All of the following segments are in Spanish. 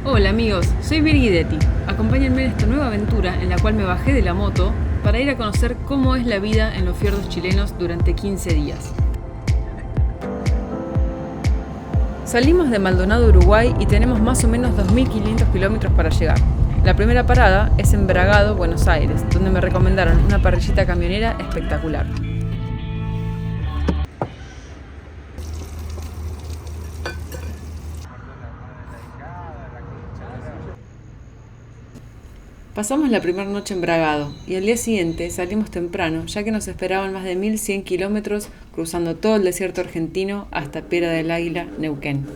Hola amigos, soy Virgidetti. Acompáñenme en esta nueva aventura en la cual me bajé de la moto para ir a conocer cómo es la vida en los fiordos chilenos durante 15 días. Salimos de Maldonado, Uruguay y tenemos más o menos 2.500 kilómetros para llegar. La primera parada es en Bragado, Buenos Aires, donde me recomendaron una parrillita camionera espectacular. Pasamos la primera noche en Bragado y al día siguiente salimos temprano, ya que nos esperaban más de 1.100 kilómetros cruzando todo el desierto argentino hasta Piedra del Águila, Neuquén.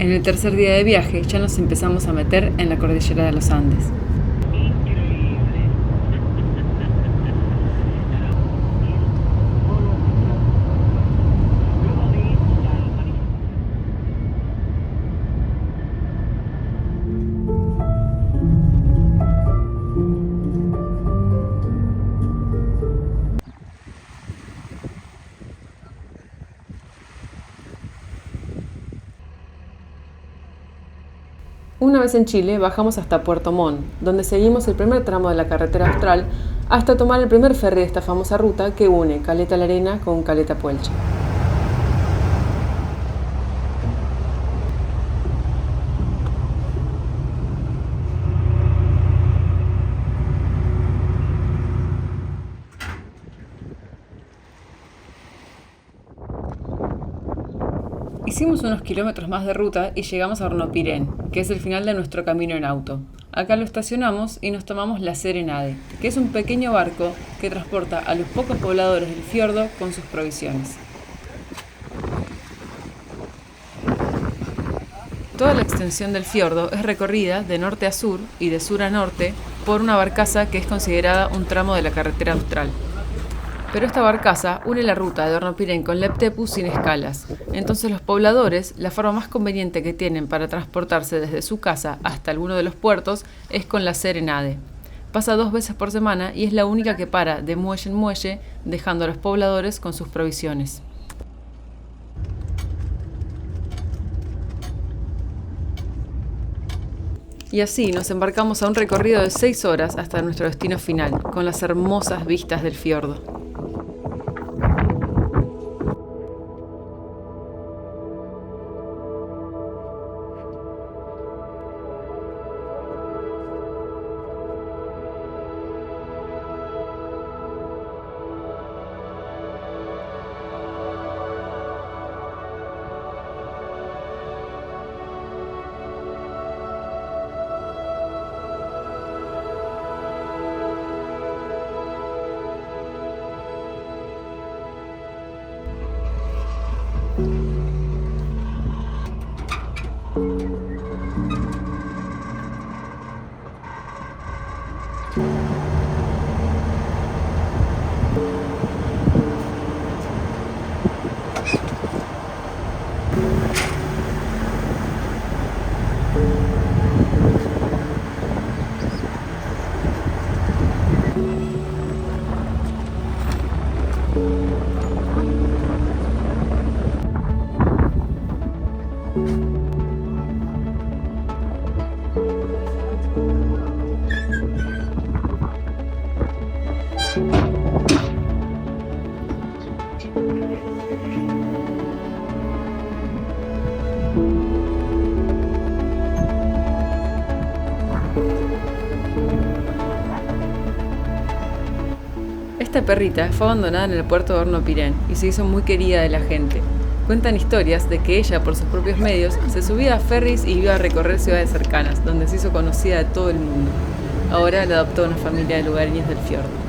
En el tercer día de viaje ya nos empezamos a meter en la cordillera de los Andes. Una vez en Chile bajamos hasta Puerto Montt, donde seguimos el primer tramo de la carretera austral hasta tomar el primer ferry de esta famosa ruta que une Caleta La Arena con Caleta Puelche. Hicimos unos kilómetros más de ruta y llegamos a Hornopirén, que es el final de nuestro camino en auto. Acá lo estacionamos y nos tomamos la Serenade, que es un pequeño barco que transporta a los pocos pobladores del fiordo con sus provisiones. Toda la extensión del fiordo es recorrida de norte a sur y de sur a norte por una barcaza que es considerada un tramo de la carretera austral. Pero esta barcaza une la ruta de Hornopirén con Leptepu sin escalas. Entonces los pobladores, la forma más conveniente que tienen para transportarse desde su casa hasta alguno de los puertos es con la Serenade. Pasa 2 veces por semana y es la única que para de muelle en muelle, dejando a los pobladores con sus provisiones. Y así nos embarcamos a un recorrido de 6 horas hasta nuestro destino final, con las hermosas vistas del fiordo. Esta perrita fue abandonada en el puerto de Hornopirén y se hizo muy querida de la gente. Cuentan historias de que ella, por sus propios medios, se subía a ferries y iba a recorrer ciudades cercanas, donde se hizo conocida de todo el mundo. Ahora la adoptó una familia de lugareños del fiordo.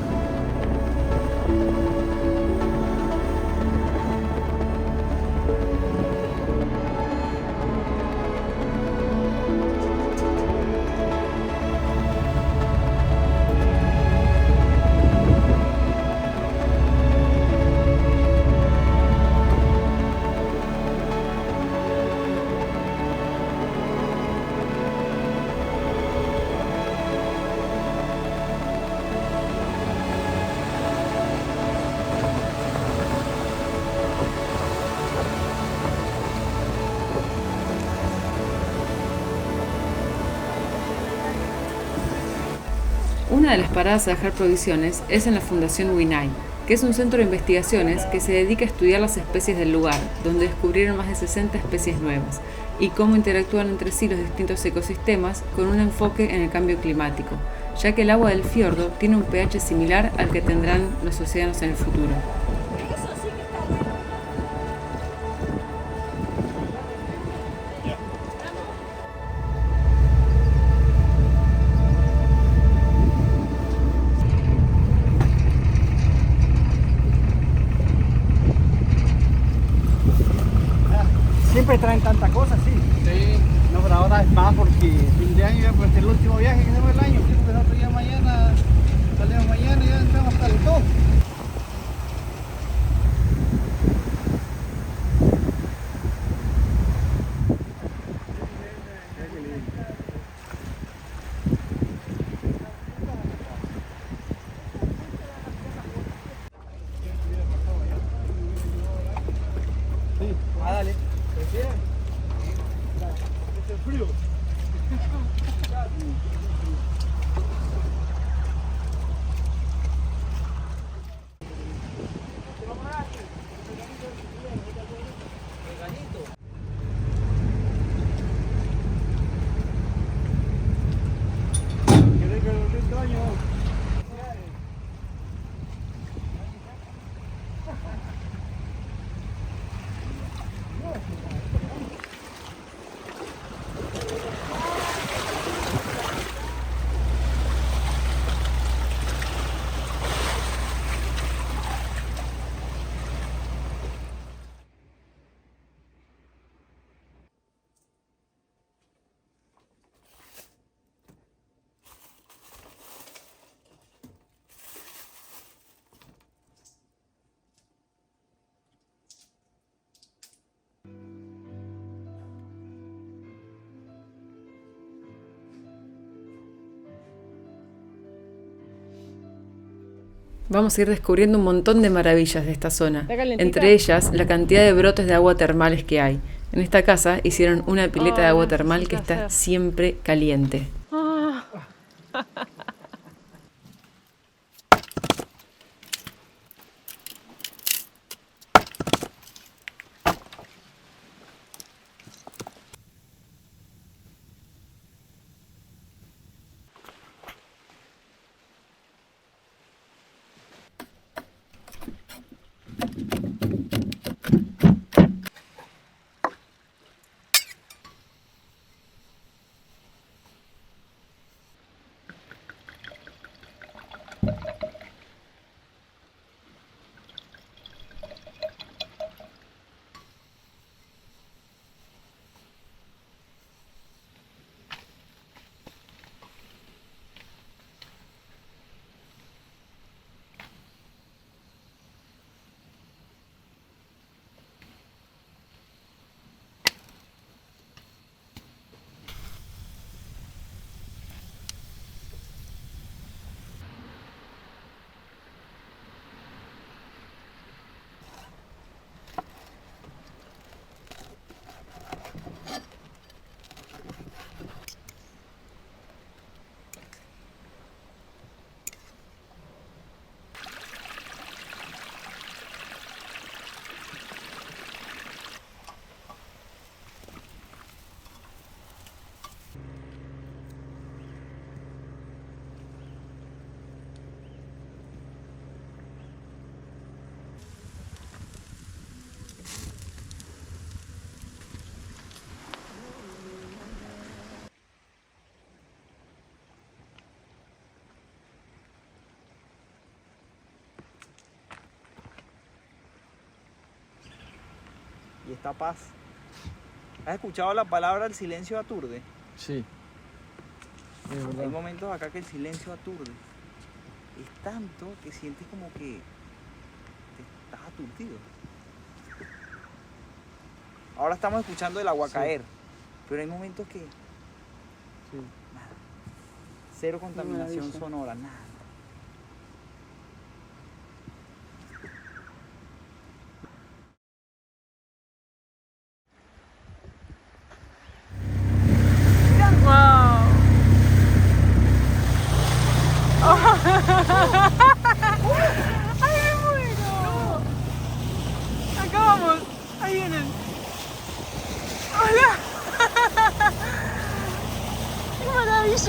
Una de las paradas a dejar provisiones es en la Fundación Winay, que es un centro de investigaciones que se dedica a estudiar las especies del lugar, donde descubrieron más de 60 especies nuevas, y cómo interactúan entre sí los distintos ecosistemas con un enfoque en el cambio climático, ya que el agua del fiordo tiene un pH similar al que tendrán los océanos en el futuro. Siempre traen tantas cosas, sí. Sí. No, pero ahora es más porque fin de año ya pues el último viaje que hacemos el año. Sí, porque nosotros ya mañana, salimos mañana y ya entramos hasta el 2. Ah, dale. ¿Prefieres? Este es frío. ¿Quieres que lo extraño? Vamos a ir descubriendo un montón de maravillas de esta zona, entre ellas la cantidad de brotes de agua termales que hay. En esta casa hicieron una pileta de agua termal que está siempre caliente. Y esta paz. ¿Has escuchado la palabra el silencio aturde? Sí. Es Hay verdad. momentos acá que el silencio aturde. Es tanto que sientes como que te estás aturdido. Ahora estamos escuchando el agua Sí. caer, pero hay momentos que Sí. nada. Cero contaminación maravilla. sonora, nada. ¡Wow!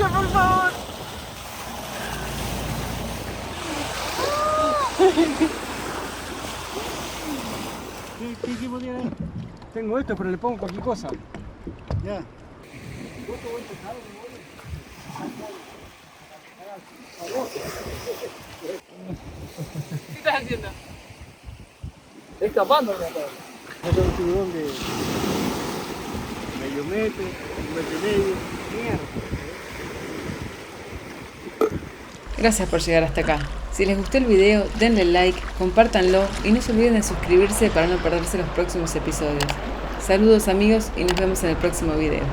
¡Vaya, por favor! ¿Qué podía ahí? Tengo esto, pero le pongo cualquier cosa. Ya. ¿Qué estás haciendo? Escapando, acá. Este es un tiburón de medio metro, un metro y medio. Mierda. Gracias por llegar hasta acá. Si les gustó el video, denle like, compártanlo y no se olviden de suscribirse para no perderse los próximos episodios. Saludos amigos y nos vemos en el próximo video.